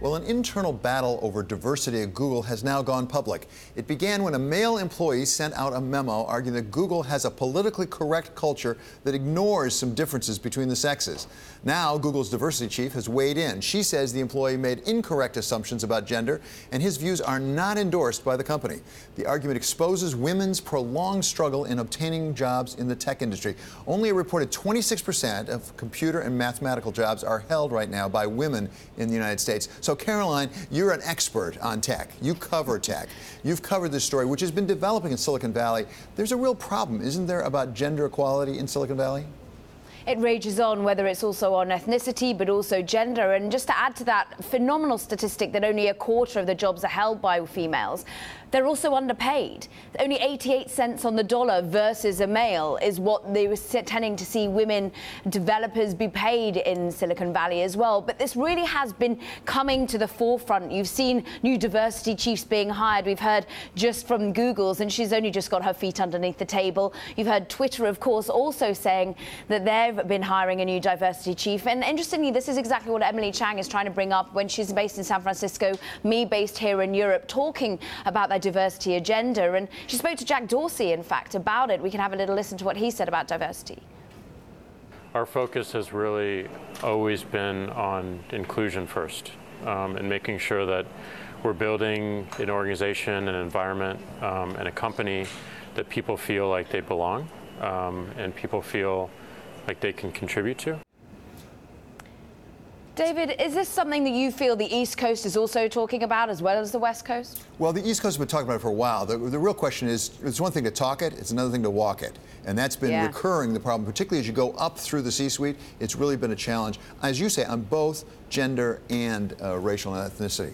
Well, an internal battle over diversity at Google has now gone public. It began when a male employee sent out a memo arguing that Google has a politically correct culture that ignores some differences between the sexes. Now, Google's diversity chief has weighed in. She says the employee made incorrect assumptions about gender, and his views are not endorsed by the company. The argument exposes women's prolonged struggle in obtaining jobs in the tech industry. Only a reported 26% of computer and mathematical jobs are held right now by women in the United States. So, Caroline, you're an expert on tech. You cover tech. You've covered this story, which has been developing in Silicon Valley. There's a real problem, isn't there, about gender equality in Silicon Valley? It rages on, whether it's also on ethnicity, but also gender. And just to add to that phenomenal statistic that only a quarter of the jobs are held by females, they're also underpaid. Only 88 cents on the dollar versus a male is what they were tending to see women developers be paid in Silicon Valley as well. But this really has been coming to the forefront. You've seen new diversity chiefs being hired. We've heard just from Google's, and she's only just got her feet underneath the table. You've heard Twitter, of course, also saying that they've been hiring a new diversity chief. And interestingly, this is exactly what Emily Chang is trying to bring up when she's based in San Francisco, me based here in Europe, talking about that diversity agenda. And she spoke to Jack Dorsey, in fact, about it. We can have a little listen to what he said about diversity. Our focus has really always been on inclusion first, and making sure that we're building an organization, an environment, and a company that people feel like they belong, and people feel like they can contribute to. David, is this something that you feel the East Coast is also talking about as well as the West Coast? Well, the East Coast has been talking about it for a while. The real question is, it's one thing to talk it, it's another thing to walk it. And that's been recurring, the problem, particularly as you go up through the C-suite. It's really been a challenge, as you say, on both gender and racial and ethnicity.